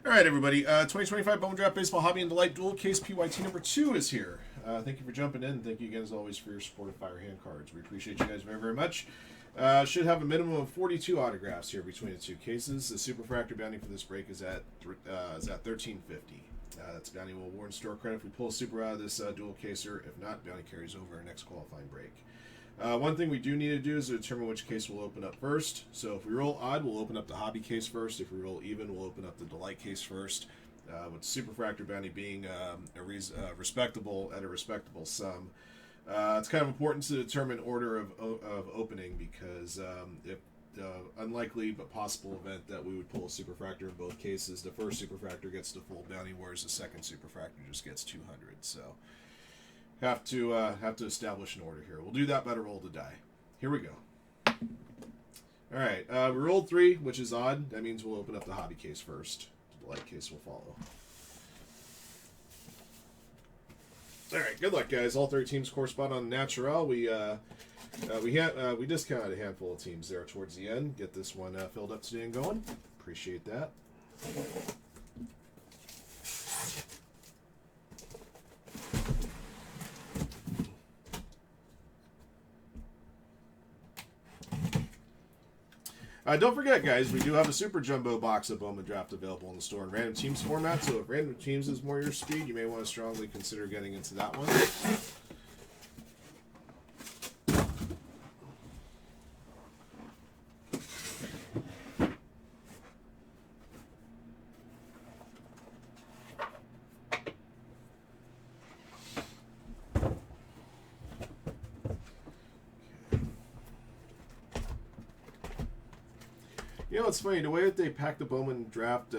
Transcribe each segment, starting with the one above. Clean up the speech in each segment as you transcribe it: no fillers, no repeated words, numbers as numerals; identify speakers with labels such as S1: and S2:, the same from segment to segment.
S1: All right, everybody. 2025 Bowman Draft Baseball Hobby and Delight Dual Case PYT number 2 is here. Thank you for jumping in. Thank you again, as always, for your support of Fire Hand Cards. We appreciate you guys very, very much. Should have a minimum of 42 autographs here between the two cases. The Superfractor bounty for this break is at $13.50. That's bounty will award store credit if we pull a super out of this dual caser. If not, bounty carries over our next qualifying break. One thing we do need to do is to determine which case we'll open up first. So if we roll odd, we'll open up the hobby case first. If we roll even, we'll open up the delight case first. With Superfractor bounty being respectable sum. It's kind of important to determine order of opening because if unlikely but possible event that we would pull a Superfractor in both cases, the first Superfractor gets the full bounty, whereas the second Superfractor just gets 200. So have to establish an order here. We'll do that by the roll of the die. Here we go. All right, we rolled 3, which is odd. That means we'll open up the hobby case first. The light case will follow. All right, good luck, guys. All 3 teams correspond on Natural. We discounted a handful of teams there towards the end. Get this one filled up today and going. Appreciate that. Don't forget, guys, we do have a Super Jumbo box of Bowman Draft available in the store in Random Teams format, so if Random Teams is more your speed, you may want to strongly consider getting into that one. You know, it's funny, the way that they pack the Bowman Draft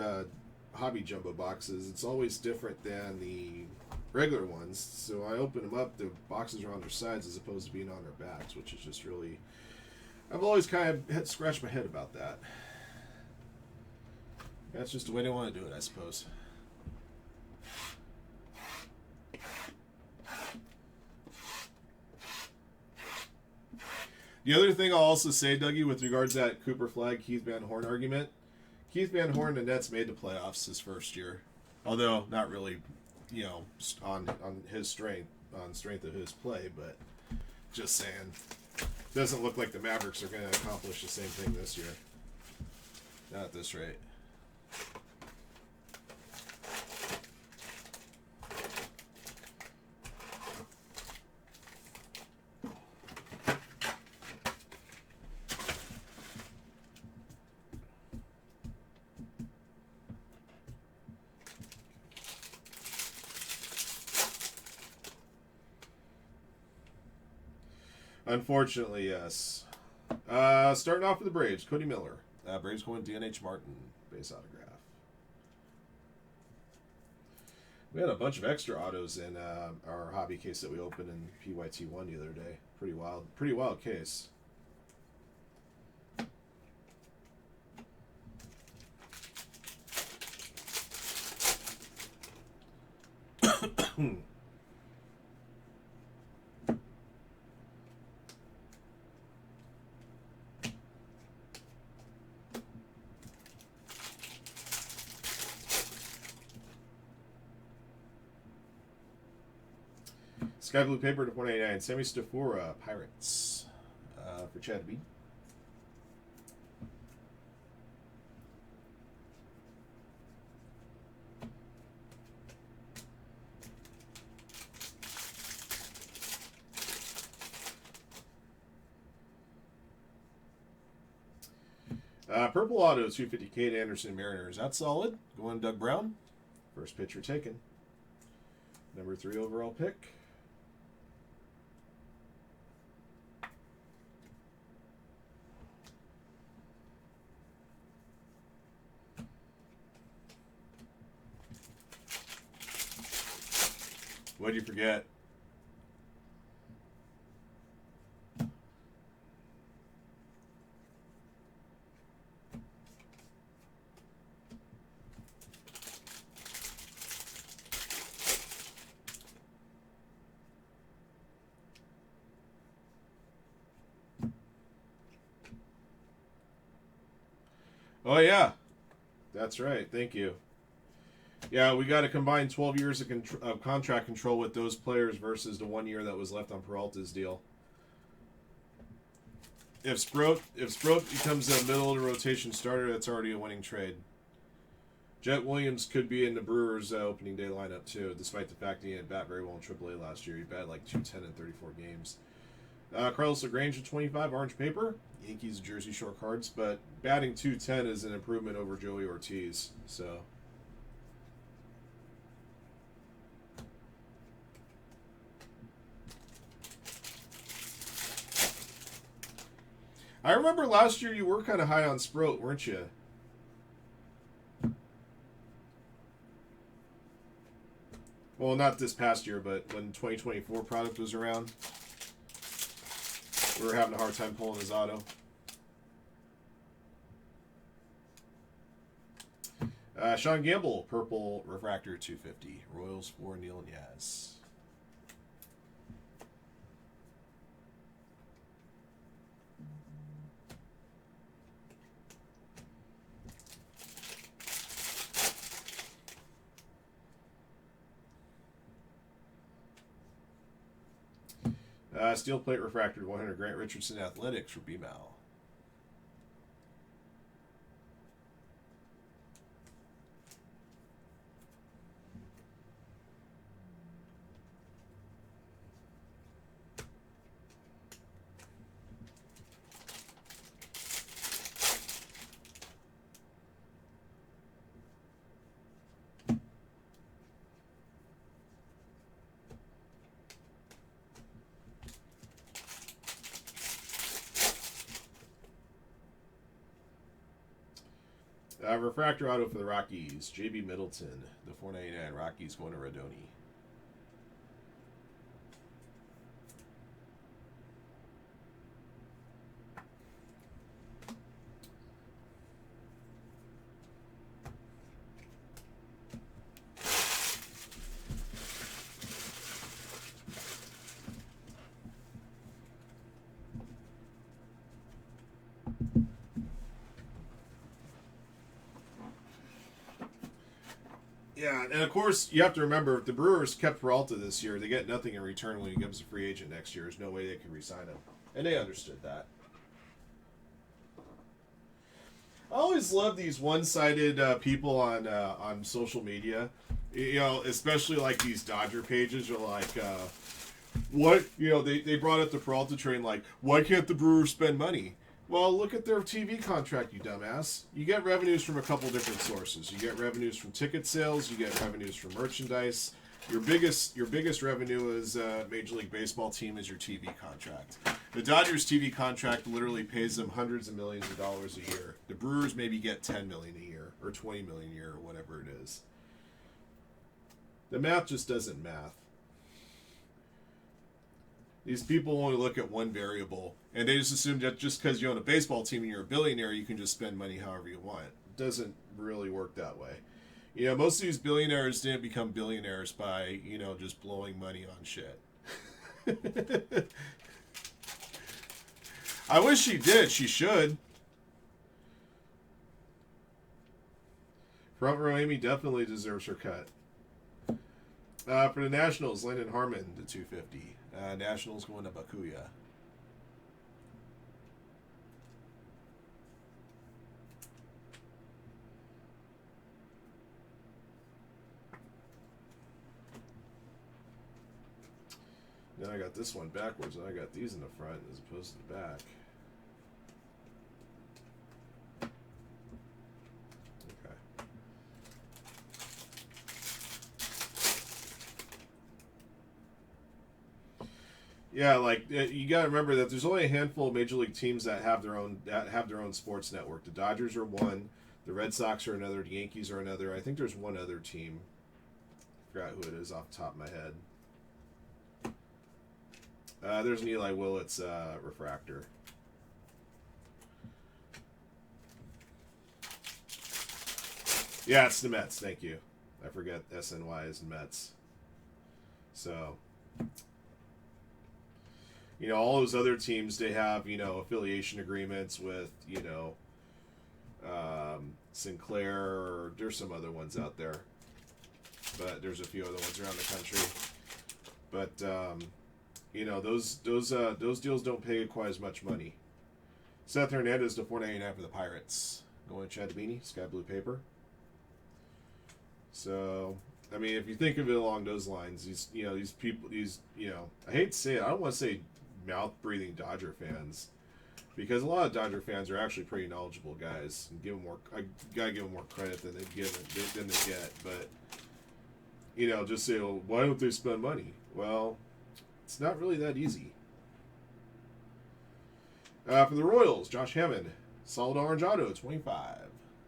S1: hobby jumbo boxes, it's always different than the regular ones. So I open them up, the boxes are on their sides as opposed to being on their backs, which is just really... I've always kind of scratched my head about that. That's just the way they want to do it, I suppose. The other thing I'll also say, Dougie, with regards to that Cooper Flag, Keith Van Horn argument, Keith Van Horn, the Nets made the playoffs his first year. Although, not really, you know, on his strength of his play, but just saying. Doesn't look like the Mavericks are going to accomplish the same thing this year. Not at this rate. Unfortunately, yes. Starting off with the Braves, Cody Miller. Braves going DNH Martin, base autograph. We had a bunch of extra autos in our hobby case that we opened in PYT1 the other day. Pretty wild case. Sky Blue Paper to 499. Sammy Stafora, Pirates, for Chad B. Purple Auto, 250 Kate Anderson, Mariners. That's solid. Going Doug Brown. First pitcher taken. Number 3 overall pick. What'd you forget? Oh, yeah. That's right. Thank you. Yeah, we got to combine 12 years of contract control with those players versus the 1 year that was left on Peralta's deal. If Sproat becomes a middle of the rotation starter, that's already a winning trade. Jet Williams could be in the Brewers' opening day lineup too, despite the fact that he didn't bat very well in AAA last year. He batted like 210 in 34 games. Carlos LaGrange at 25, orange paper. Yankees jersey short cards, but batting 210 is an improvement over Joey Ortiz. So. I remember last year you were kind of high on Sproat, weren't you? Well, not this past year, but when 2024 product was around, we were having a hard time pulling his auto. Sean Gamble, purple refractor 250. Royals for Neil and Yaz. Steel plate refractor 100 Grant Richardson Athletics for BMAL. Refractor auto for the Rockies. JB Middleton, the 499 Rockies going to Rodoni. Yeah, and of course, you have to remember, if the Brewers kept Peralta this year, they get nothing in return when he becomes a free agent next year. There's no way they can re-sign him. And they understood that. I always love these one-sided people on social media. You know, especially like these Dodger pages are like, what? You know, they brought up the Peralta train like, why can't the Brewers spend money? Well, look at their TV contract, you dumbass. You get revenues from a couple different sources. You get revenues from ticket sales. You get revenues from merchandise. Your biggest revenue as a Major League Baseball team is your TV contract. The Dodgers' TV contract literally pays them hundreds of millions of dollars a year. The Brewers maybe get $10 million a year or $20 million a year or whatever it is. The math just doesn't math. These people only look at one variable, and they just assume that just because you own a baseball team and you're a billionaire, you can just spend money however you want. It doesn't really work that way. You know, most of these billionaires didn't become billionaires by, you know, just blowing money on shit. I wish she did. She should. Front row Amy definitely deserves her cut. For the Nationals, Landon Harmon, the 250. Nationals going to Bakuya. Then I got this one backwards, and I got these in the front as opposed to the back. Yeah, like you got to remember that there's only a handful of major league teams that have their own sports network. The Dodgers are one, the Red Sox are another, the Yankees are another. I think there's one other team. I forgot who it is off the top of my head. There's an Eli Willits refractor. Yeah, it's the Mets. Thank you. I forget SNY is Mets. So. You know, all those other teams, they have, you know, affiliation agreements with, you know, Sinclair, or there's some other ones out there. but there's a few other ones around the country. But you know, those deals don't pay quite as much money. Seth Hernandez to $4.99 for the Pirates. Going Chad Beanie, sky blue paper. So, I mean, if you think of it along those lines, these people, I hate to say it, I don't want to say mouth-breathing Dodger fans, because a lot of Dodger fans are actually pretty knowledgeable guys. And I gotta give them more credit than they get. But just say, well, why don't they spend money? Well, it's not really that easy. For the Royals, Josh Hammond, solid orange auto, 25.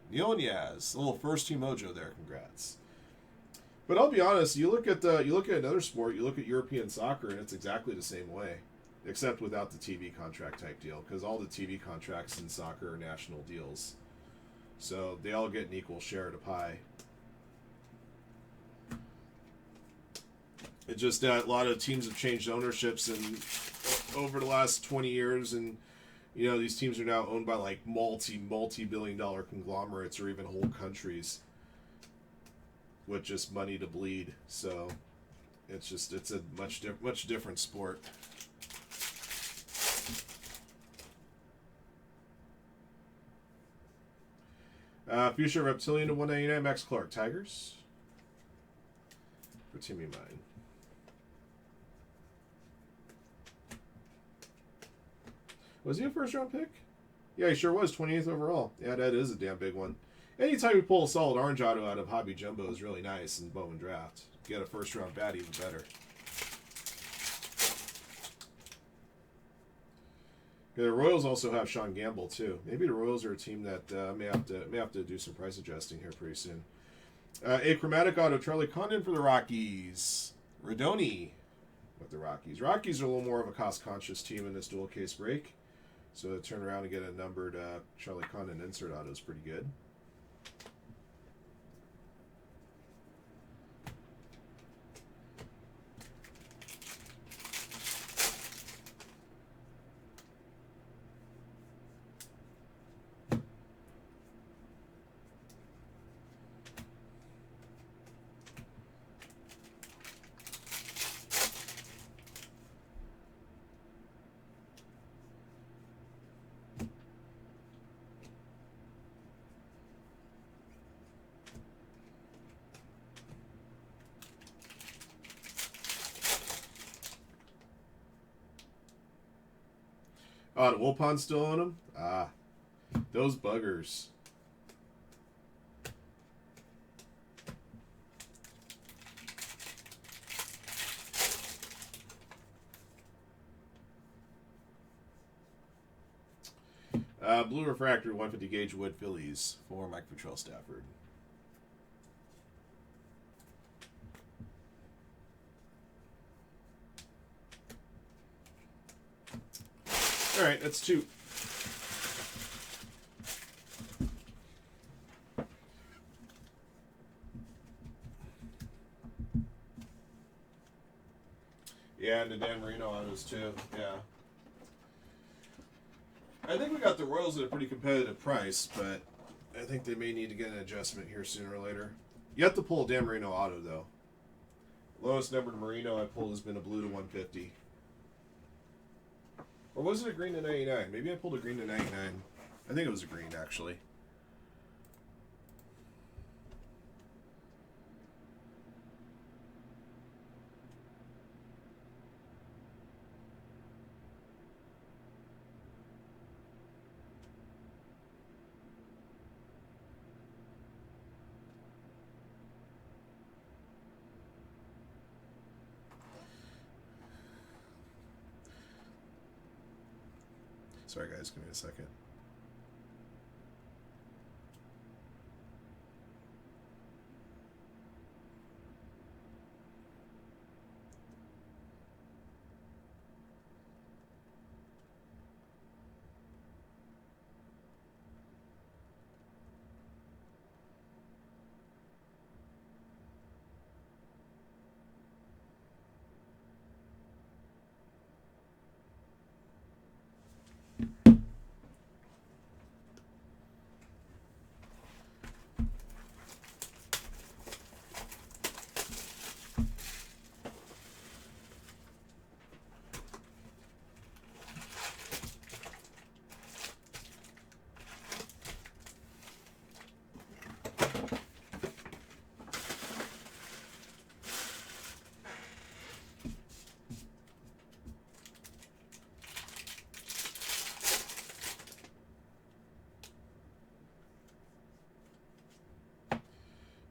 S1: Neil Niaz, a little first team mojo there. Congrats. But I'll be honest, you look at another sport, you look at European soccer, and it's exactly the same way, except without the TV contract type deal, because all the TV contracts in soccer are national deals, so they all get an equal share of the pie. It's just that a lot of teams have changed ownerships over the last 20 years, and these teams are now owned by like multi-billion-dollar conglomerates or even whole countries with just money to bleed. So it's a much different sport. Fuchsia Reptilian to $1.99. Max Clark, Tigers. For Timmy Mine. Was he a first-round pick? Yeah, he sure was. 28th overall. Yeah, that is a damn big one. Anytime you pull a solid orange auto out of Hobby Jumbo is really nice in Bowman Draft. Get a first-round bat, even better. Yeah, the Royals also have Sean Gamble too. Maybe the Royals are a team that may have to do some price adjusting here pretty soon. A chromatic auto, Charlie Condon for the Rockies. Rodoni with the Rockies. Rockies are a little more of a cost-conscious team in this dual case break. So to turn around and get a numbered Charlie Condon insert auto is pretty good. Oh, the Wilpon still on them? Ah, those buggers. Blue Refractor, 150 gauge wood Phillies for Mike Futrell Stafford. All right, that's two. Yeah, and the Dan Marino autos too. Yeah. I think we got the Royals at a pretty competitive price, but I think they may need to get an adjustment here sooner or later. You have to pull a Dan Marino auto, though. Lowest numbered Marino I pulled has been a blue to 150. Or was it a green to 99? Maybe I pulled a green to 99. I think it was a green, actually. Sorry, guys. Give me a second.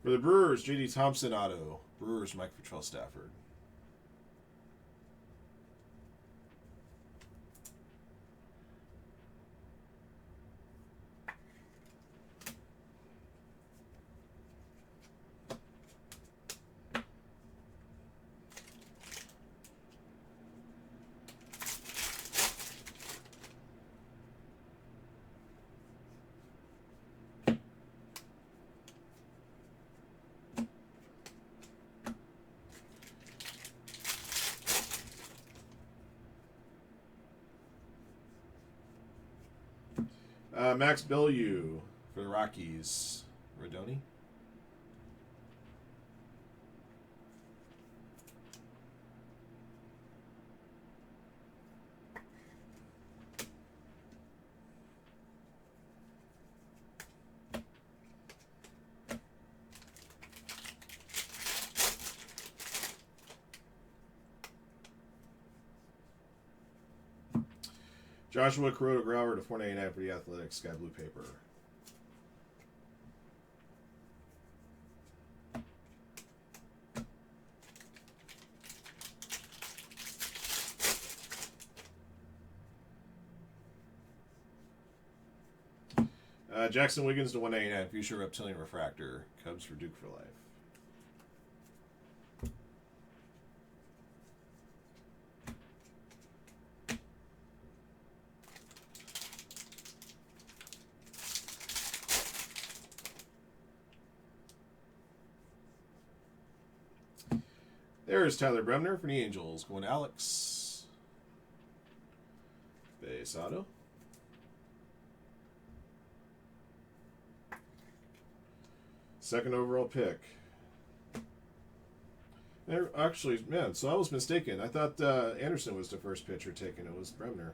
S1: For the Brewers, J.D. Thompson auto. Brewers, Mike Patrell Stafford. Max Bellew for the Rockies. Rodoni. Joshua Kuroda Grauer to 499 for the Athletics. Sky Blue paper. Jackson Wiggins to 199. Fuchsia Reptilian Refractor. Cubs for Duke for life. There's Tyler Bremner for the Angels. Going to Alex. Base auto. Second overall pick. Actually, man, so I was mistaken. I thought Anderson was the first pitcher taken. It was Bremner.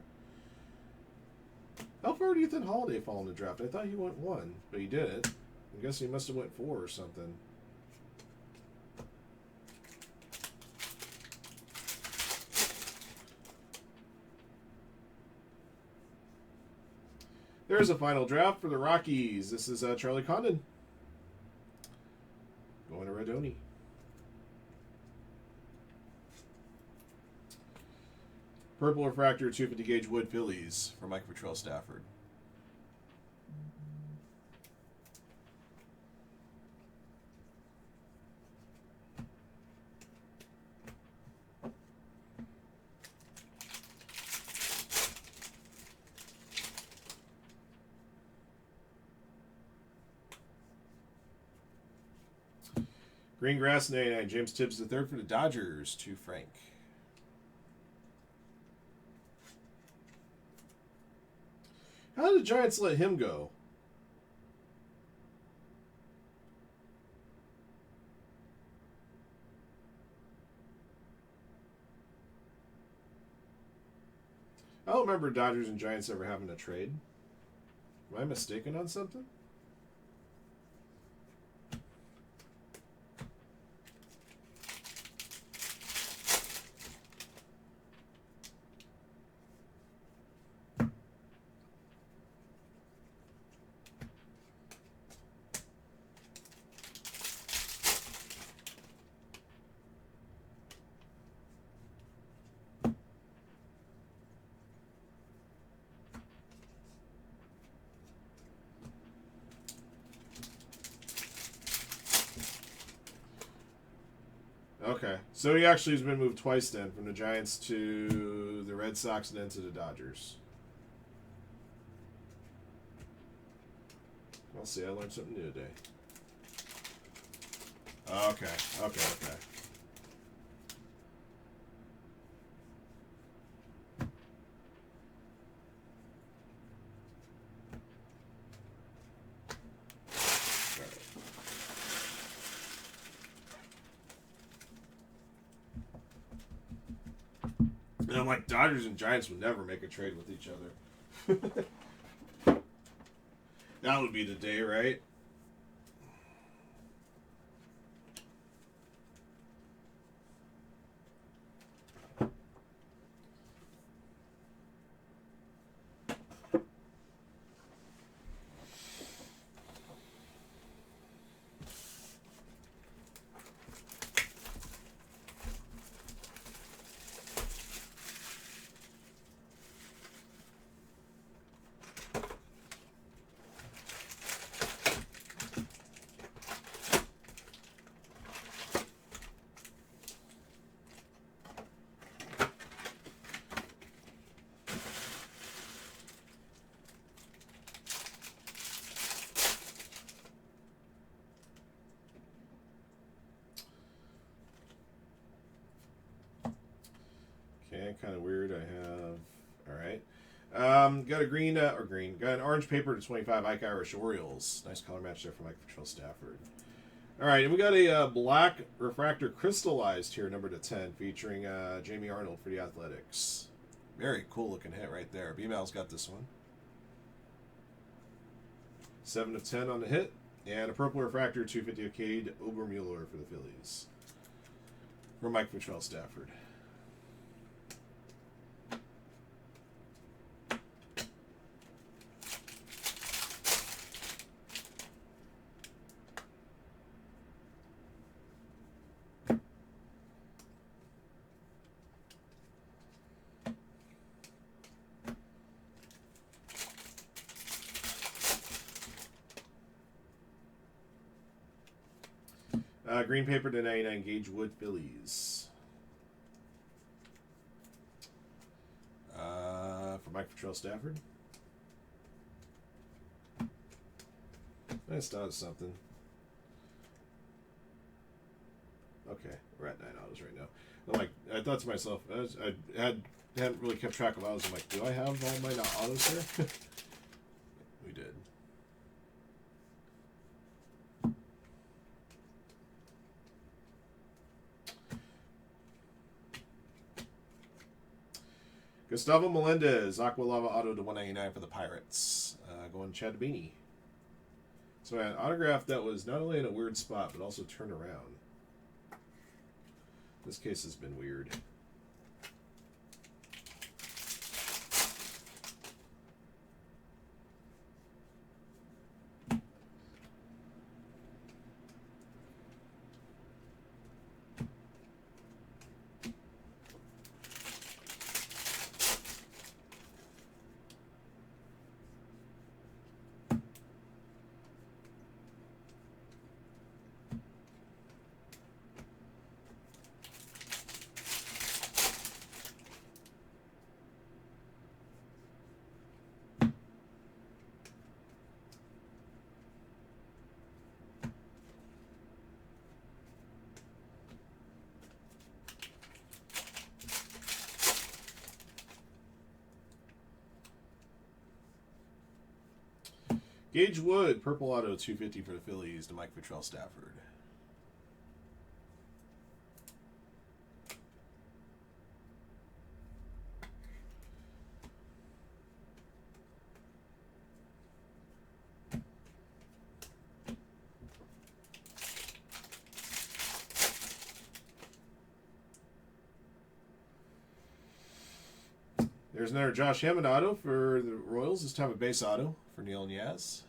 S1: How far do you think Holiday fall in the draft? I thought he went 1, but he didn't. I guess he must have went 4 or something. There's a final draft for the Rockies. This is Charlie Condon. Going to Rodoni. Purple Refractor 250 gauge Wood Phillies for Mike Patrell Stafford. Green Grass 99. James Tibbs III for the Dodgers to Frank. How did the Giants let him go? I don't remember Dodgers and Giants ever having a trade. Am I mistaken on something? Okay, so he actually has been moved twice then, from the Giants to the Red Sox and then to the Dodgers. I'll see, I learned something new today. Okay. And I'm like, Dodgers and Giants would never make a trade with each other. That would be the day, right? kind of weird. I have. All right. Got a green. Got an orange paper to 25 Ike Irish Orioles. Nice color match there for Mike Patrell Stafford. All right, and we got a black refractor crystallized here, number to 10, featuring Jamie Arnold for the Athletics. Very cool looking hit right there. B-Mal's got this one. 7 of 10 on the hit. And a purple refractor, 250 of Cade Obermuller for the Phillies. For Mike Patrell Stafford. Green paper to 99 Gage Wood Phillies. For Mike Patrell Stafford. Nice dot something. Okay, we're at 9 autos right now. I'm like, I thought to myself, I hadn't really kept track of autos. I'm like, do I have all my autos here? We did. Gustavo Melendez, Aqua Lava Auto to 199 for the Pirates. Going Chad Beanie. So an autograph that was not only in a weird spot, but also turned around. This case has been weird. Gage Wood, Purple Auto, 250 for the Phillies to Mike Patrell Stafford. There's another Josh Hammond auto for the Royals. This time a base auto for Neil and Yaz.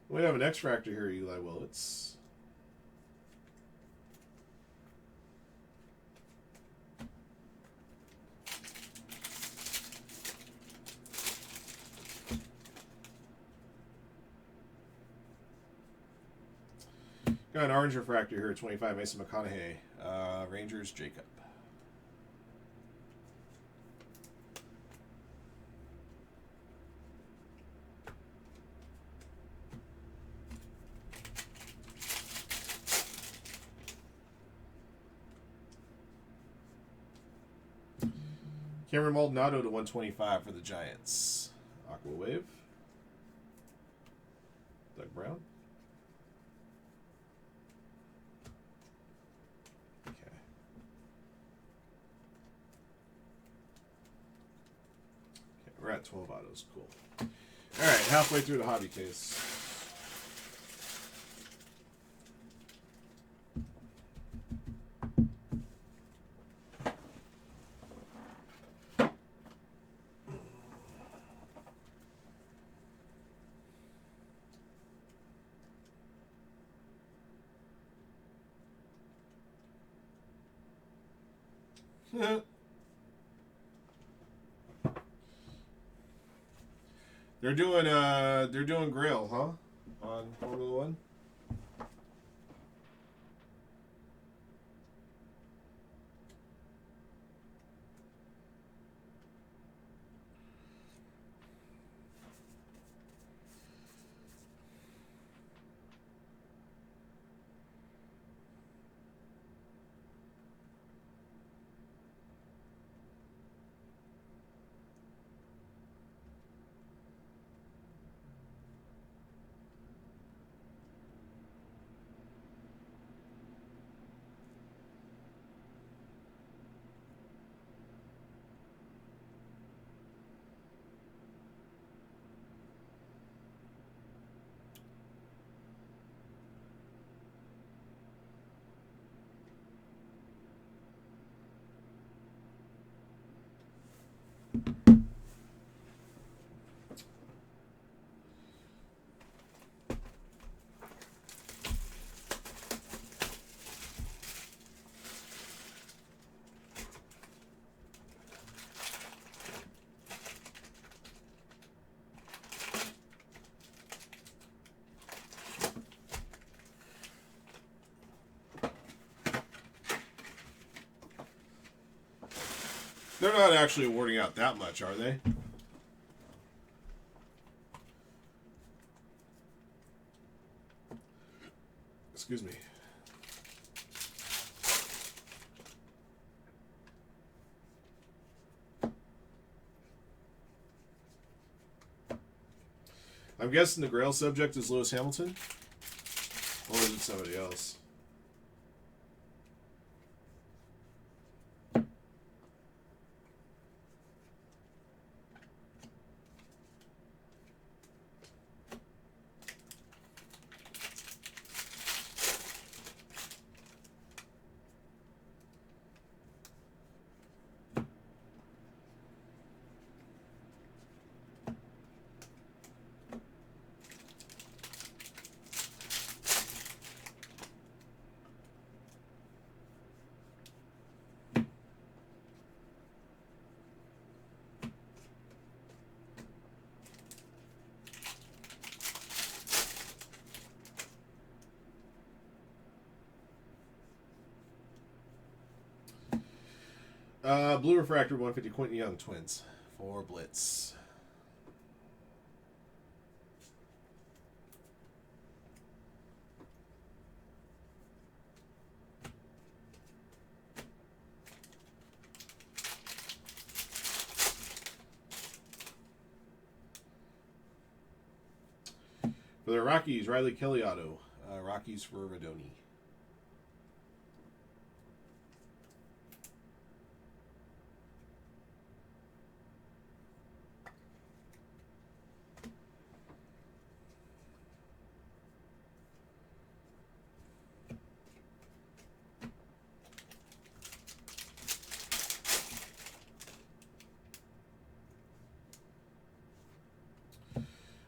S1: We have an X-Fractor here, Eli Willits. Got an orange refractor here, 25, Mason McConaughey. Rangers, Jacob. Cameron Maldonado to 125 for the Giants. Aqua Wave. Doug Brown. Okay. We're at 12 autos. Cool. All right, halfway through the hobby case. They're doing Grail, huh? On Formula One. They're not actually awarding out that much, are they? Excuse me. I'm guessing the Grail subject is Lewis Hamilton? Or is it somebody else? Blue Refractor 150 Quentin Young Twins for Blitz. For the Rockies, Riley Kelly auto. Rockies for Radoni.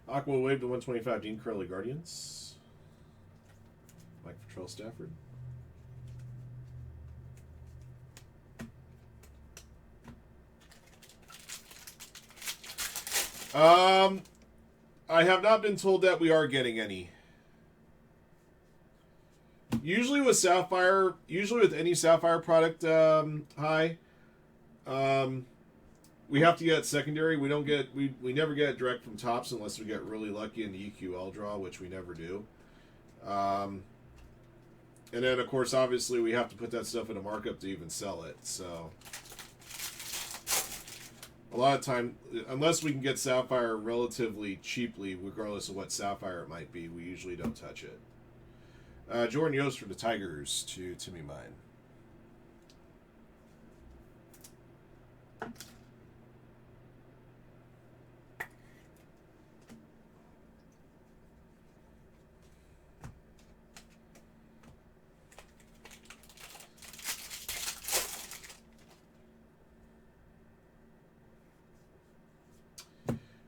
S1: Aqua Wave to 125, Dean Curley Guardians. Mike Patrell Stafford. I have not been told that we are getting any. Usually with Sapphire, usually with any Sapphire product, we have to get secondary. We don't get we never get direct from Tops unless we get really lucky in the EQL draw, which we never do. And then of course, obviously, we have to put that stuff in a markup to even sell it. So a lot of time, unless we can get Sapphire relatively cheaply, regardless of what Sapphire it might be, we usually don't touch it. Jordan Yost for the Tigers to Timmy Mine.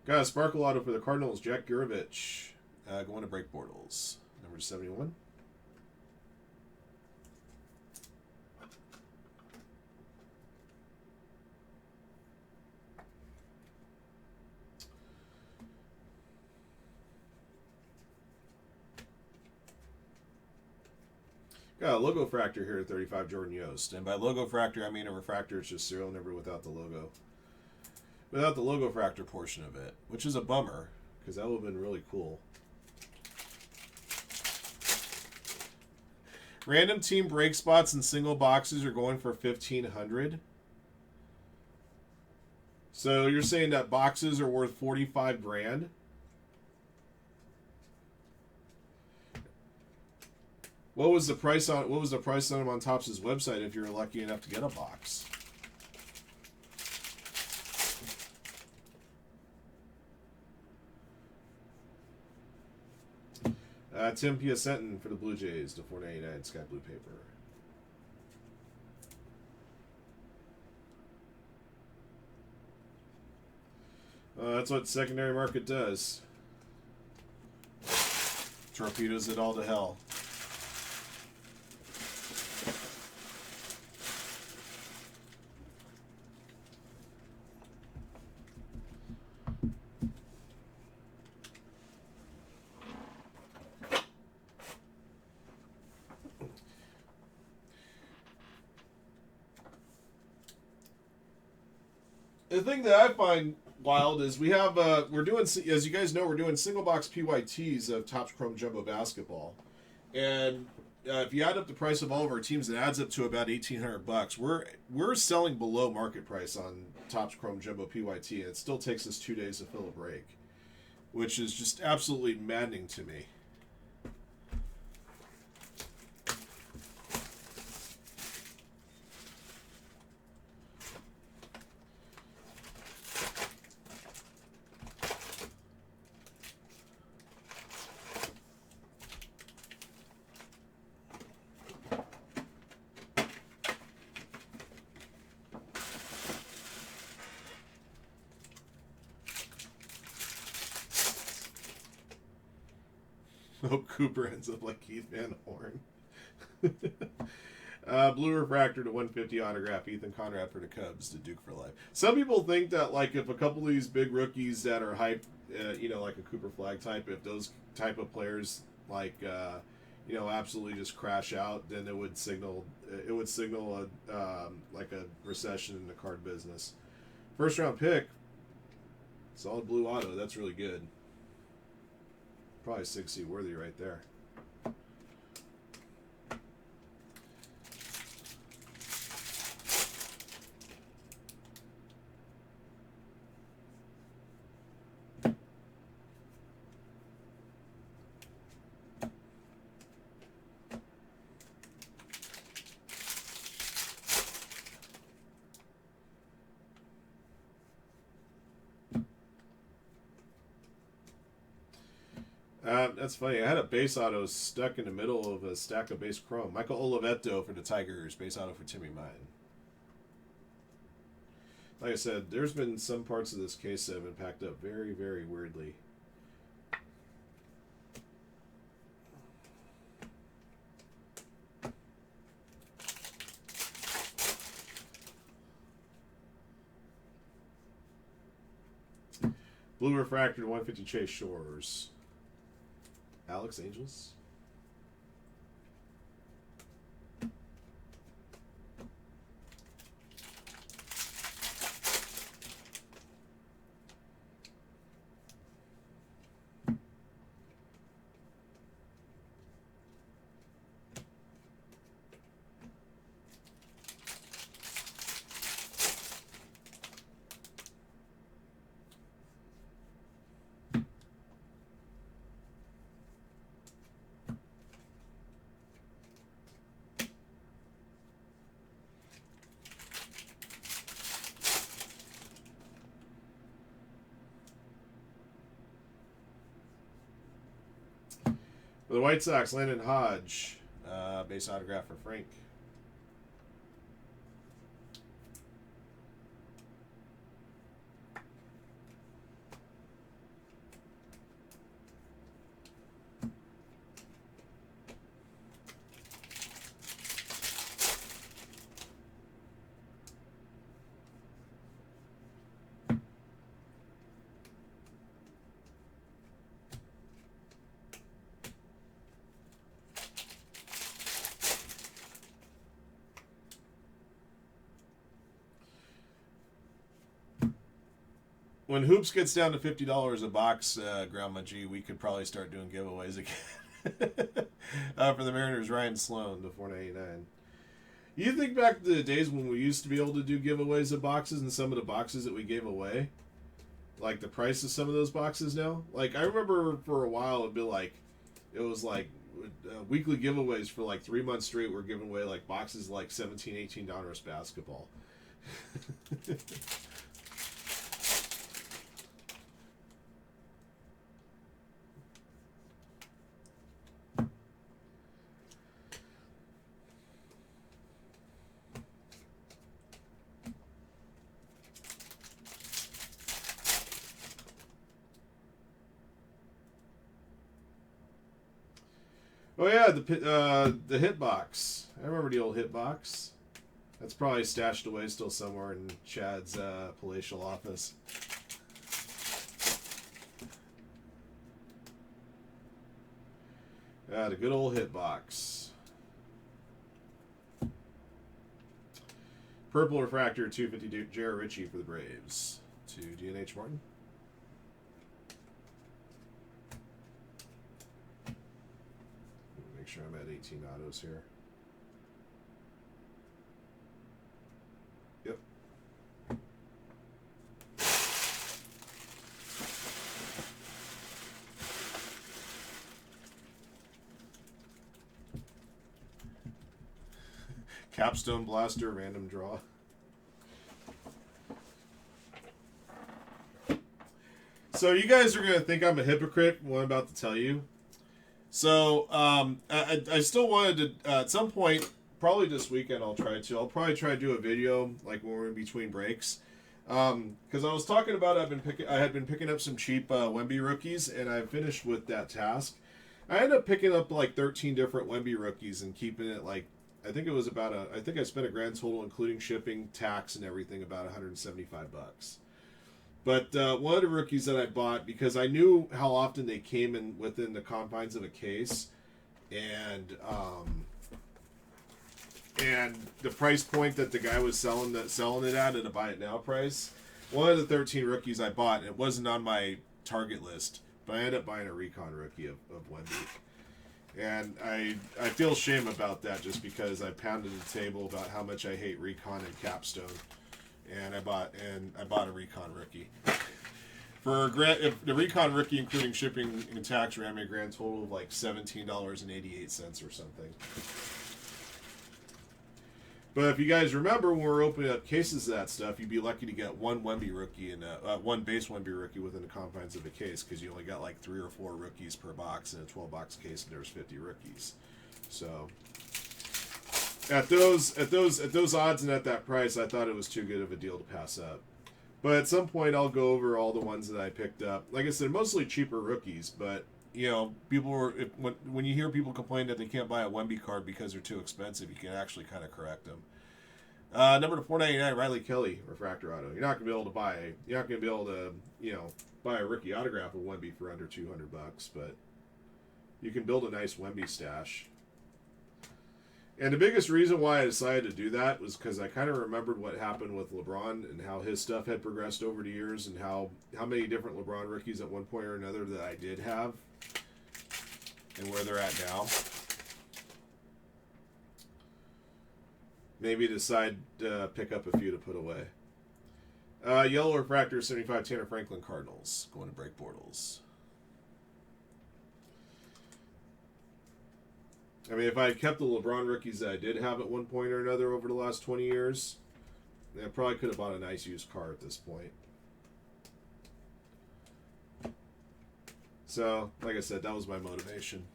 S1: Got a Sparkle Auto for the Cardinals, Jack Gurovich. Going to break Bortles. Number 71. Yeah, a logo fractor here at 35, Jordan Yost. And by logo fractor, I mean a refractor. It's just serial number without the logo. Without the logo fractor portion of it, which is a bummer, because that would have been really cool. Random team break spots and single boxes are going for $1,500. So you're saying that boxes are worth 45 grand? What was the price on them on Topps' website if you're lucky enough to get a box? Tim Piacenton for the Blue Jays to $4.99 Sky Blue paper. That's what secondary market does. Torpedoes it all to hell. The thing that I find wild is we're doing, as you guys know, we're doing single box PYTs of Topps Chrome Jumbo Basketball, and if you add up the price of all of our teams, it adds up to about $1,800. We're selling below market price on Topps Chrome Jumbo PYT, and it still takes us 2 days to fill a break, which is just absolutely maddening to me. Hope Cooper ends up like Keith Van Horn. Blue refractor to 150 autograph. Ethan Conrad for the Cubs to Duke for life. Some people think that like if a couple of these big rookies that are hyped, like a Cooper Flag type, if those type of players like absolutely just crash out, then it would signal a like a recession in the card business. First round pick, solid blue auto. That's really good. Probably 6C worthy right there. That's funny. I had a base auto stuck in the middle of a stack of base chrome. Michael Olivetto for the Tigers. Base auto for Timmy Mine. Like I said, there's been some parts of this case that have been packed up very, very weirdly. Blue refractor to 150 Chase Shores. Alex Angels. For the White Sox, Landon Hodge, base autograph for Frank. when Hoops gets down to $50 a box, Grandma G, we could probably start doing giveaways again. For the Mariners, Ryan Sloan to 499. You think back to the days when we used to be able to do giveaways of boxes, and some of the boxes that we gave away, like the price of some of those boxes now. Like I remember for a while it was like weekly giveaways for like 3 months straight. We're giving away like boxes like $17, $18 basketball. Oh yeah, the hit box. I remember the old hit box. That's probably stashed away still somewhere in Chad's palatial office. The good old hit box. Purple refractor 250 Jared Ritchie for the Braves to DNH Martin. Make sure I'm at 18 autos here. Yep. Capstone Blaster, random draw. So you guys are going to think I'm a hypocrite, what I'm about to tell you. So I still wanted to, at some point, probably this weekend I'll probably try to do a video like when we're in between breaks. Because I was talking about I had been picking up some cheap Wemby rookies, and I finished with that task. I ended up picking up like 13 different Wemby rookies and keeping it like, I think I spent a grand total including shipping, tax, and everything about $175. But one of the rookies that I bought, because I knew how often they came in within the confines of a case, and the price point that the guy was selling it at a buy it now price. One of the 13 rookies I bought, and it wasn't on my target list, but I ended up buying a recon rookie of Wemby. And I feel shame about that, just because I pounded the table about how much I hate recon and capstone. And I bought a recon rookie. If the recon rookie, including shipping and tax, ran me a grand total of like $17.88 or something. But if you guys remember, when we were opening up cases of that stuff, you'd be lucky to get one Wemby rookie and one base Wemby rookie within the confines of a case, because you only got like 3 or 4 rookies per box in a 12-box case, and there was 50 rookies. So at those odds and at that price, I thought it was too good of a deal to pass up. But at some point, I'll go over all the ones that I picked up. Like I said, mostly cheaper rookies, but you know, when you hear people complain that they can't buy a Wemby card because they're too expensive, you can actually kind of correct them. Number to 499, Riley Kelly, refractor auto. You're not gonna be able to buy a rookie autograph of Wemby for under $200, but you can build a nice Wemby stash. And the biggest reason why I decided to do that was because I kind of remembered what happened with LeBron and how his stuff had progressed over the years, and how many different LeBron rookies at one point or another that I did have, and where they're at now. Maybe decide to pick up a few to put away. Yellow refractor 75 Tanner Franklin Cardinals going to break portals. I mean, if I had kept the LeBron rookies that I did have at one point or another over the last 20 years, I probably could have bought a nice used car at this point. So, like I said, that was my motivation.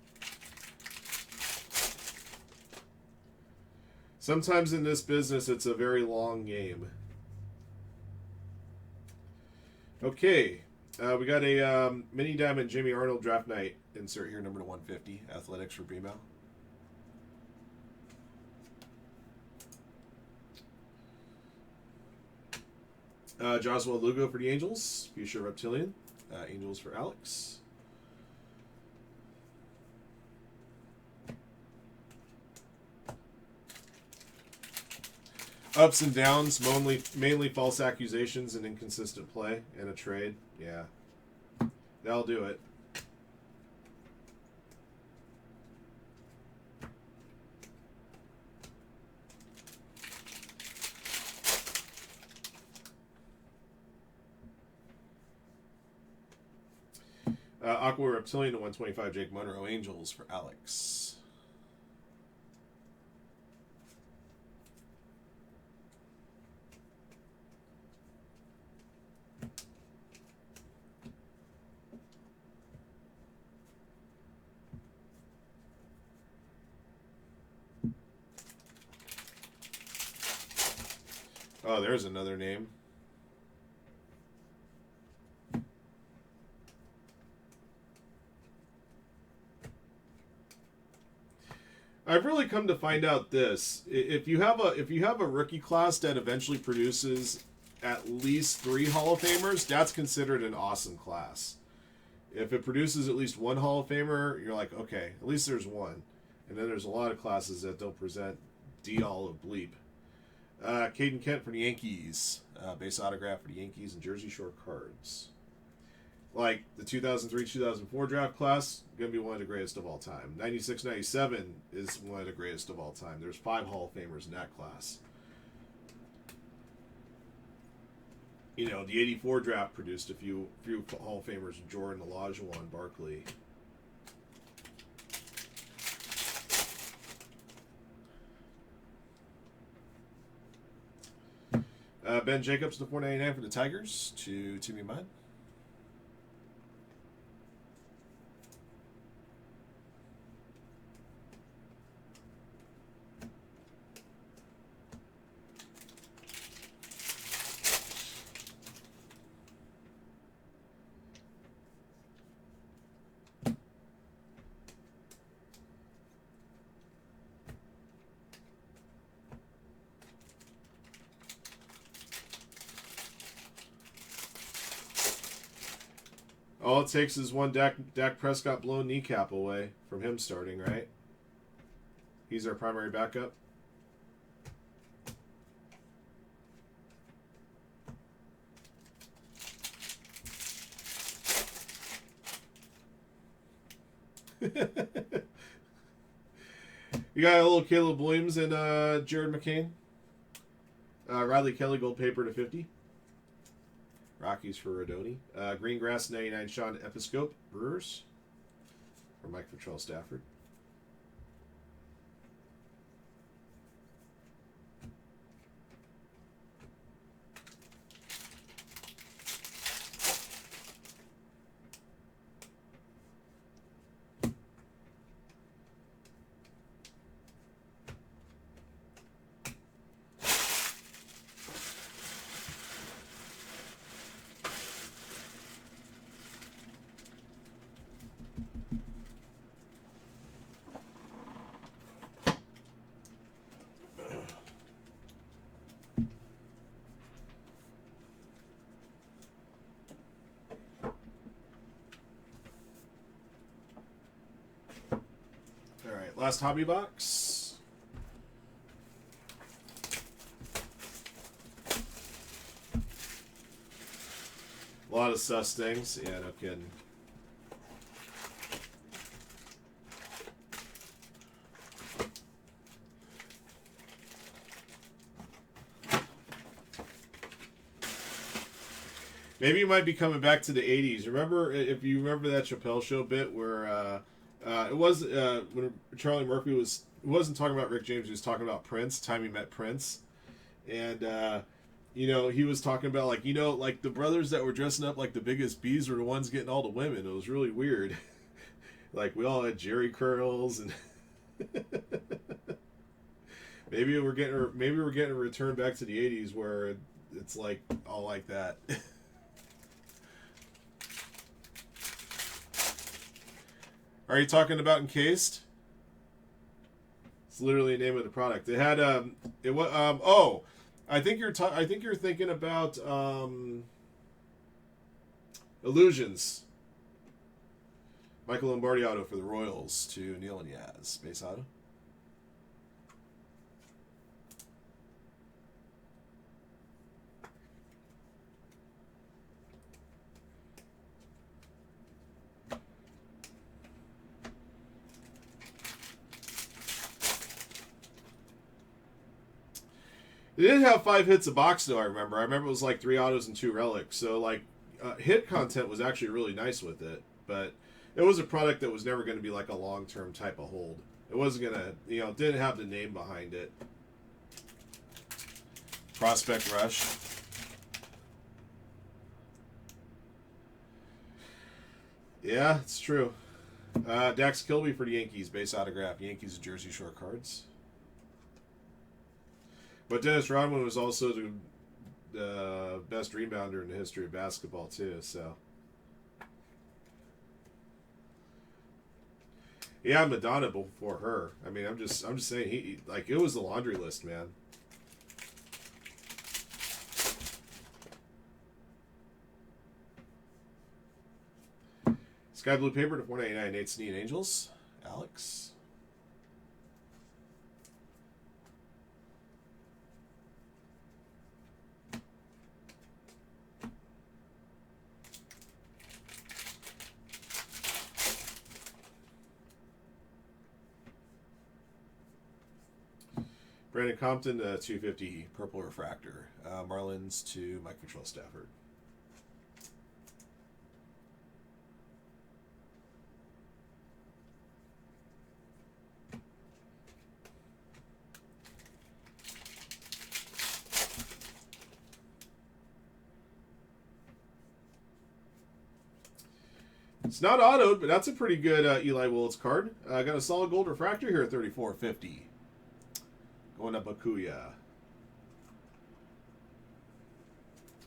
S1: Sometimes in this business, it's a very long game. Okay, we got a mini diamond Jimmy Arnold draft night insert here, number to 150, Athletics for BMO. Joshua Lugo for the Angels. Fuchsia Reptilian. Angels for Alex. Ups and downs, mainly false accusations and inconsistent play in a trade. Yeah, that'll do it. Aqua Reptilian to 125, Jake Monroe. Angels for Alex. Oh, there's another name. I've really come to find out this: if you have a rookie class that eventually produces at least 3 Hall of Famers, that's considered an awesome class. If it produces at least 1 Hall of Famer, you're like, okay, at least there's one. And then there's a lot of classes that don't present D all of bleep. Caden Kent for the Yankees, base autograph for the Yankees and Jersey Shore cards. Like the 2003-2004 draft class, going to be one of the greatest of all time. 96-97 is one of the greatest of all time. There's 5 Hall of Famers in that class. You know, the 84 draft produced a few Hall of Famers: Jordan, Olajuwon, Barkley. Ben Jacobs to 499 for the Tigers to Timmy Mudd. All it takes is one Dak Prescott blown kneecap away from him starting, right? He's our primary backup. You got a little Caleb Williams and Jared McCain. Riley Kelly gold paper to 50. Rockies for Rodoni. Greengrass 99 Sean Episcope, Brewers. For Mike Futrell Stafford. Last hobby box. A lot of sus things. Yeah, no kidding. Maybe you might be coming back to the 80s. Remember, if you remember that Chappelle Show bit where it was when Charlie Murphy wasn't talking about Rick James, he was talking about Prince, the time he met Prince. And, you know, he was talking about, like, you know, like the brothers that were dressing up like the biggest bees were the ones getting all the women. It was really weird. Like, we all had Jerry curls and... maybe we're getting a return back to the 80s where it's like all like that. Are you talking about Encased? It's literally the name of the product. It had it was oh, I think you're thinking about Illusions. Michael Lombardi auto for the Royals to Neil and Yaz. Base auto. It did have 5 hits a box, though, I remember. I remember it was like 3 autos and 2 relics. So, like, hit content was actually really nice with it. But it was a product that was never going to be like a long-term type of hold. It wasn't going to, you know, didn't have the name behind it. Prospect Rush. Yeah, it's true. Dax Kilby for the Yankees, base autograph. Yankees Jersey Shore cards. But Dennis Rodman was also the best rebounder in the history of basketball too. So, yeah, Madonna before her. I mean, I'm just saying he like it was the laundry list, man. Sky Blue Paper to 499. Nate Snead Angels. Alex. Brandon Compton, 250 Purple Refractor. Marlins to Mike Control Stafford. It's not autoed, but that's a pretty good Eli Willis card. I got a solid gold refractor here at 34.50. Going to Bakuya.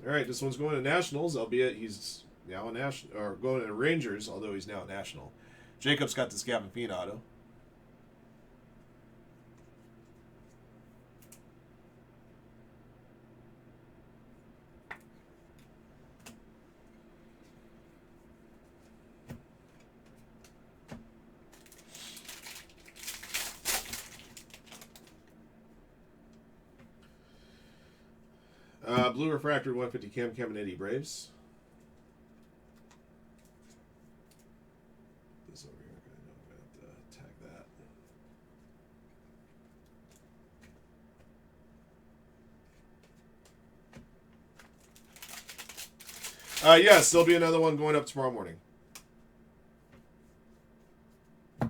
S1: All right, this one's going to Nationals, albeit he's now a national, or going to Rangers, although he's now a national. Jacob's got this Gavin Fiend auto. Blue Refractor 150 Cam Caminiti Braves. This over here, I'm going to have to tag that. Yes, there'll be another one going up tomorrow morning. I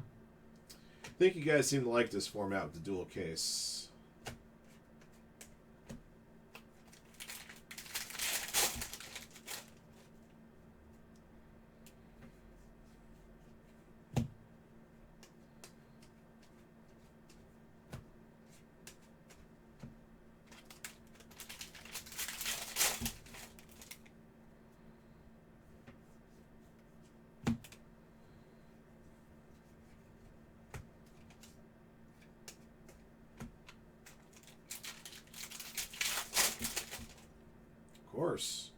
S1: think you guys seem to like this format with the dual case. Of course.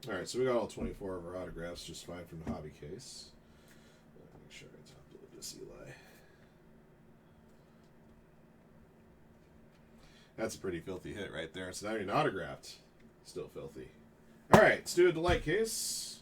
S1: All right, so we got all 24 of our autographs just fine from the hobby case. Make sure I top load this Eli. That's a pretty filthy hit right there. It's not even autographed. Still filthy. All right, let's do a Delight case.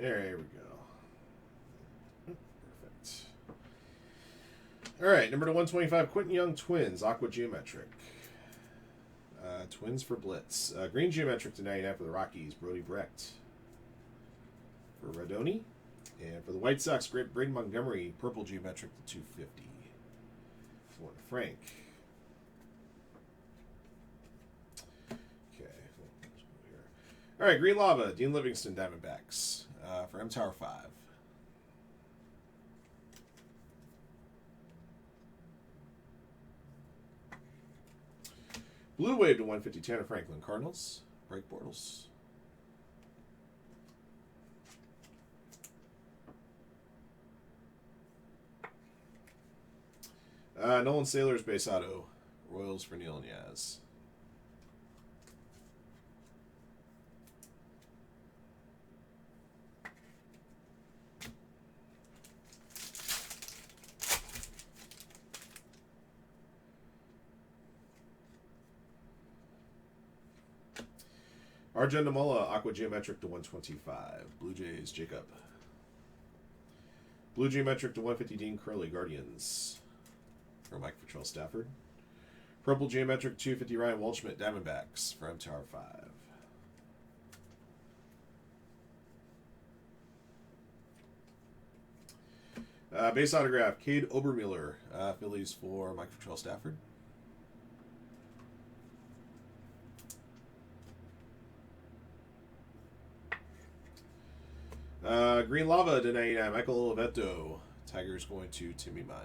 S1: There we go. Perfect. All right, number to 125, Quentin Young Twins, Aqua Geometric. Twins for Blitz. Green Geometric to 99 for the Rockies, Brody Brecht. For Radoni. And for the White Sox, Braden Montgomery, Purple Geometric to 250. For Frank. Okay. All right, Green Lava, Dean Livingston, Diamondbacks. For M Tower 5. Blue Wave to 150, Tanner Franklin, Cardinals. Break Bortles. Nolan Sailor's base auto. Royals for Neil and Yaz. Arjun Namola, Aqua Geometric to 125. Blue Jays, Jacob. Blue Geometric to 150, Dean Curley, Guardians. For Mike Futrell, Stafford. Purple Geometric 250, Ryan Waldschmidt, Diamondbacks. For M Tower 5. Base autograph, Cade Obermueller, Phillies for Mike Futrell, Stafford. Green Lava to 99, Michael Oliveto. Tigers going to Timmy Mine.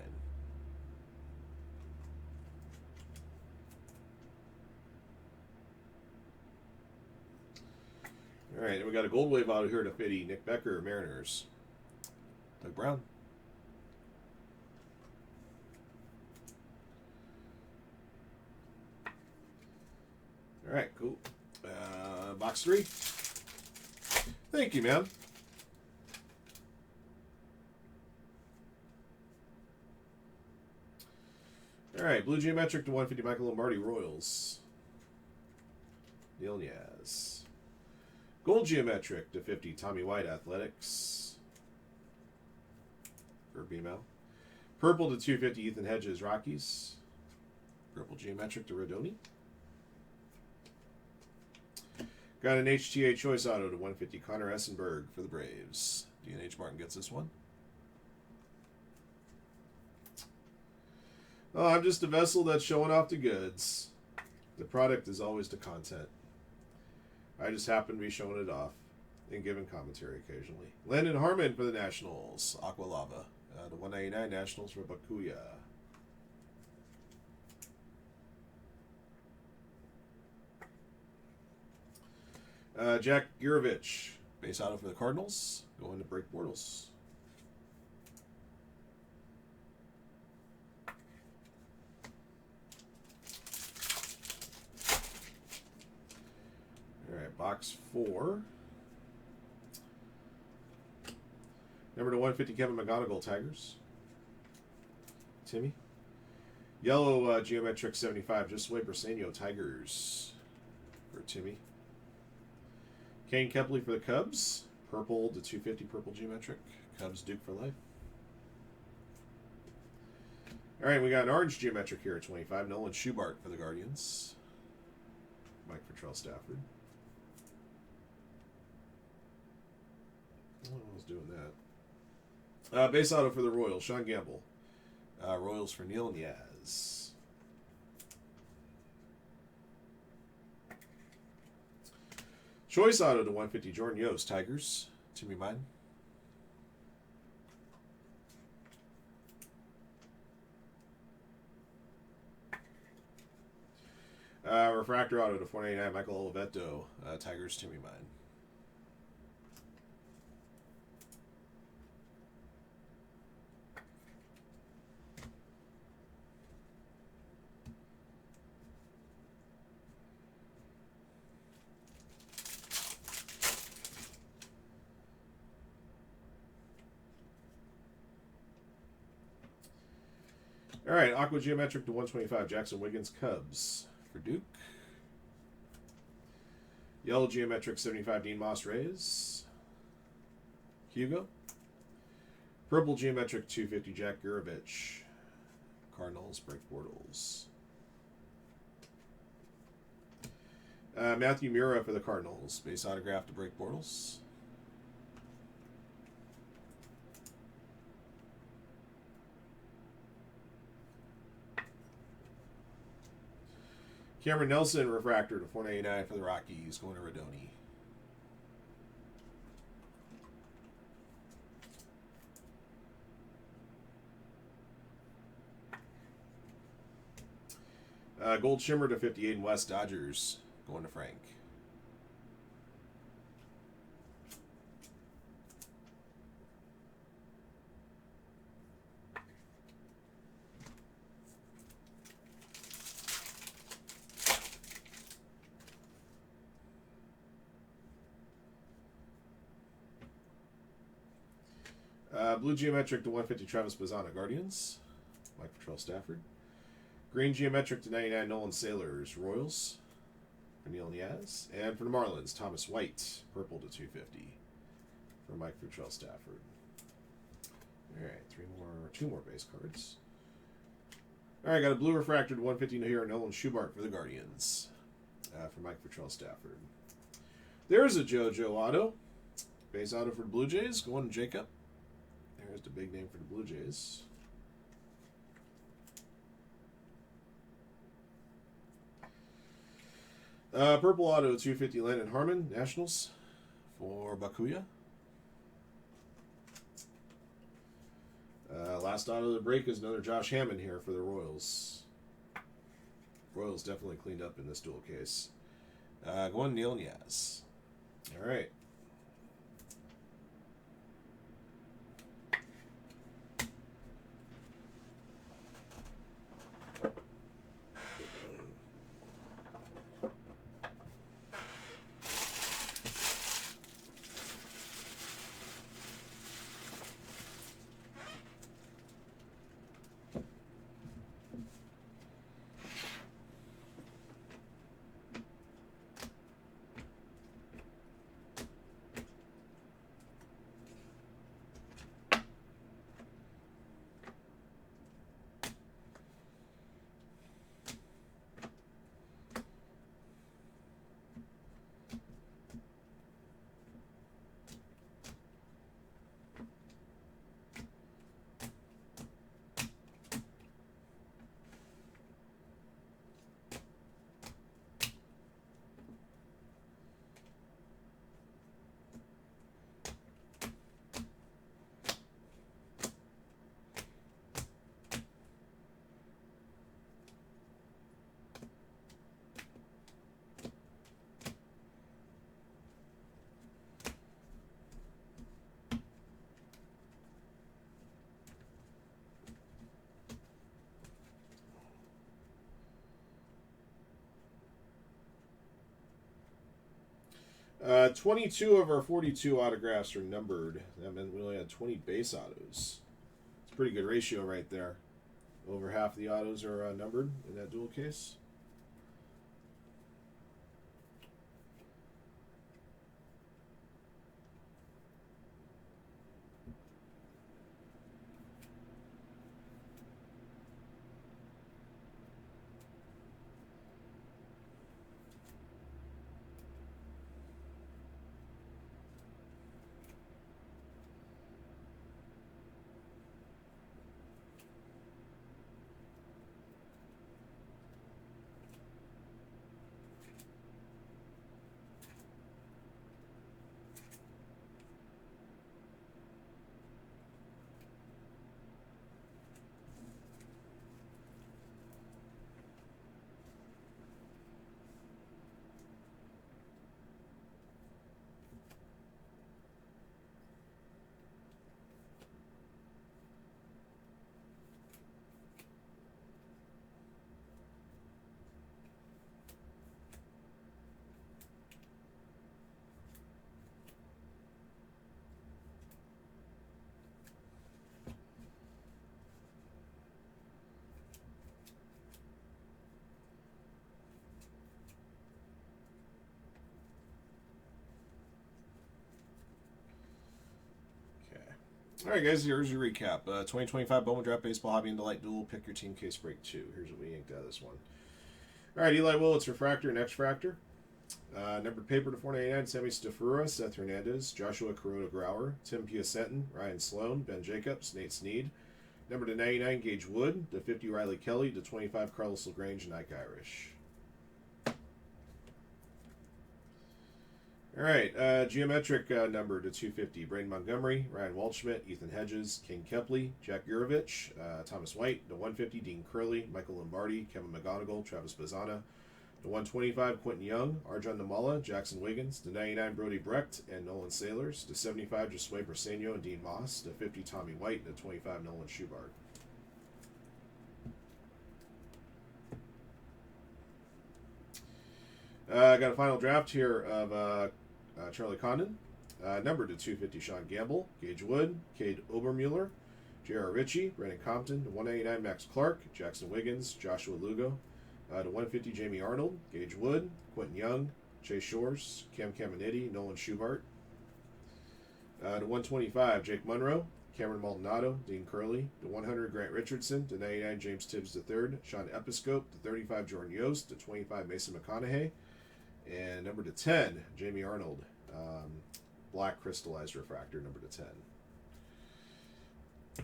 S1: All right, we got a Gold Wave out here to 50. Nick Becker, Mariners. Doug Brown. All right, cool. Box 3. Thank you, man. All right, Blue Geometric to 150, Michael Lombardi, Royals. Neil Yaz. Gold Geometric to 50, Tommy White, Athletics. For BML. Purple to 250, Ethan Hedges, Rockies. Purple Geometric to Rodoni. Got an HTA Choice Auto to 150, Connor Essenberg for the Braves. DNH Martin gets this one. Oh, I'm just a vessel that's showing off the goods. The product is always the content. I just happen to be showing it off and giving commentary occasionally. Landon Harmon for the Nationals. Aqua Lava. The 199 Nationals for Bakuya. Jack Girovich. Base auto for the Cardinals. Going to Break Bortles. Box 4. Number to 150, Kevin McGonigal, Tigers. Timmy. Yellow Geometric 75, Josue Briseño, Tigers. For Timmy. Kane Kepley for the Cubs. Purple to 250, Purple Geometric. Cubs, Duke for life. All right, we got an orange Geometric here at 25. Nolan Schubart for the Guardians. Mike Futrell, Stafford. I was doing that. Base auto for the Royals, Sean Gamble. Royals for Neil and Yaz. Choice auto to 150, Jordan Yost, Tigers. Timmy Mine. Refractor auto to 499, Michael Oliveto, Tigers, Timmy Mine. All right, Aqua Geometric to 125, Jackson Wiggins, Cubs for Duke. Yellow Geometric 75, Dean Moss, Rays. Hugo. Purple geometric 250 Jack Gurovich. Cardinals break portals. Matthew Mura for the Cardinals. Base autograph to break portals. Cameron Nelson refractor to 499 for the Rockies. Going to Rodoni. Gold Shimmer to 58 in West Dodgers. Going to Frank. Blue Geometric to 150 Travis Bazzana Guardians. Mike Patrell Stafford. Green Geometric to 99 Nolan Sailors Royals. For Neil Niaz. And for the Marlins, Thomas White. Purple to 250. For Mike Patrell Stafford. Alright, two more base cards. Alright, got a blue refractor to 150 here, Nolan Schubart for the Guardians. For Mike Patrell Stafford. There's a JoJo auto. Base auto for the Blue Jays. Going to Jacob. There's the big name for the Blue Jays. Purple auto 250 Landon Harmon, Nationals for Bakuya. Last auto of the break is another Josh Hammond here for the Royals. Royals definitely cleaned up in this dual case. Going Neil Niaz. All right. Uh, 22 of our 42 autographs are numbered. That meant we only had 20 base autos. It's a pretty good ratio right there. Over half the autos are numbered in that dual case. All right, guys, here's your recap. 2025 Bowman Draft Baseball Hobby and Delight Duel. Pick your team case break 2. Here's what we inked out of this one. All right, Eli Willits, Refractor and X-Fractor. Numbered paper to 499, Sammy Stafura, Seth Hernandez, Joshua Kuroda-Grauer, Tim Piacenton, Ryan Sloan, Ben Jacobs, Nate Snead. Number to 99, Gage Wood, to 50, Riley Kelly, to 25, Carlos LaGrange, and Ike Irish. All right, geometric number to 250, Braden Montgomery, Ryan Waldschmidt, Ethan Hedges, King Kepley, Jack Urovich, Thomas White, to 150, Dean Curley, Michael Lombardi, Kevin McGonigal, Travis Bazana, to 125, Quentin Young, Arjun Namala, Jackson Wiggins, to 99, Brody Brecht and Nolan Sailors, to 75, Josue Briseño and Dean Moss, to 50, Tommy White, and to 25, Nolan Schubart. I got a final draft here of Charlie Condon. Numbered to 250, Sean Gamble, Gage Wood, Cade Obermuller, J.R. Ritchie, Brandon Compton, to 189, Max Clark, Jackson Wiggins, Joshua Lugo, to 150, Jamie Arnold, Gage Wood, Quentin Young, Chase Shores, Cam Caminiti, Nolan Schubart. To 125, Jake Monroe, Cameron Maldonado, Dean Curley, to 100, Grant Richardson, to 99, James Tibbs III, Sean Episcope, to 35, Jordan Yost, to 25, Mason McConaughey, and number to 10, Jamie Arnold, black crystallized refractor, number to 10.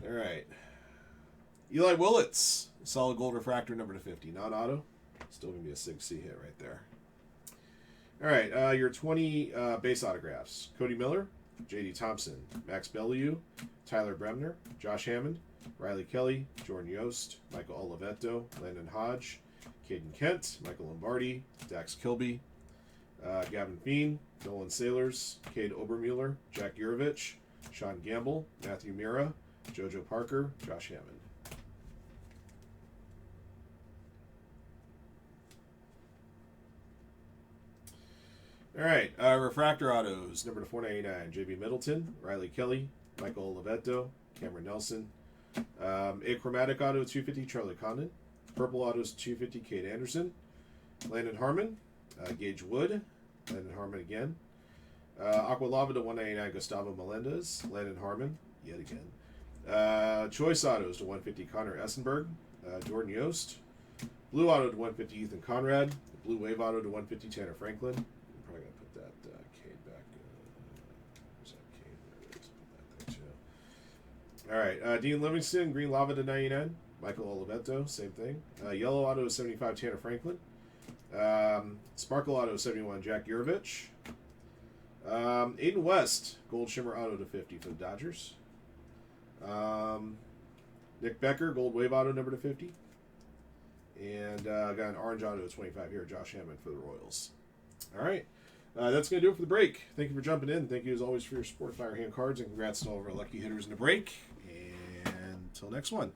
S1: All right. Eli Willits, solid gold refractor, number to 50, non-auto. Still going to be a Sig C hit right there. All right, your 20 base autographs. Cody Miller, J.D. Thompson, Max Bellew, Tyler Bremner, Josh Hammond, Riley Kelly, Jordan Yost, Michael Oliveto, Landon Hodge, Caden Kent, Michael Lombardi, Dax Kilby, Gavin Bean, Nolan Sailors, Cade Obermuller, Jack Urovich, Sean Gamble, Matthew Mira, JoJo Parker, Josh Hammond. All right, refractor autos, number to 499, J.B. Middleton, Riley Kelly, Michael Oliveto, Cameron Nelson. Achromatic auto 250, Charlie Condon. Purple autos 250, Kate Anderson. Landon Harmon, Gage Wood, Landon Harmon again. Aqua Lava to 199, Gustavo Melendez, Landon Harmon, yet again. Choice autos to 150, Connor Essenberg, Jordan Yost. Blue auto to 150, Ethan Conrad. Blue wave auto to 150, Tanner Franklin. I'm probably going to put that Cade back. Where's that Cade? There it is. Put that there too. All right, Dean Livingston, green lava to 99. Michael Oliveto, same thing. Yellow auto to 75, Tanner Franklin. Sparkle auto 71, Jack Urovich. Aiden West, gold shimmer auto to 50 for the Dodgers. Nick Becker, gold wave auto number to 50. And got an orange auto to 25 here, Josh Hammond for the Royals. All right. That's going to do it for the break. Thank you for jumping in. Thank you, as always, for your support of Fire Hand Cards. And congrats to all of our lucky hitters in the break. And until next one.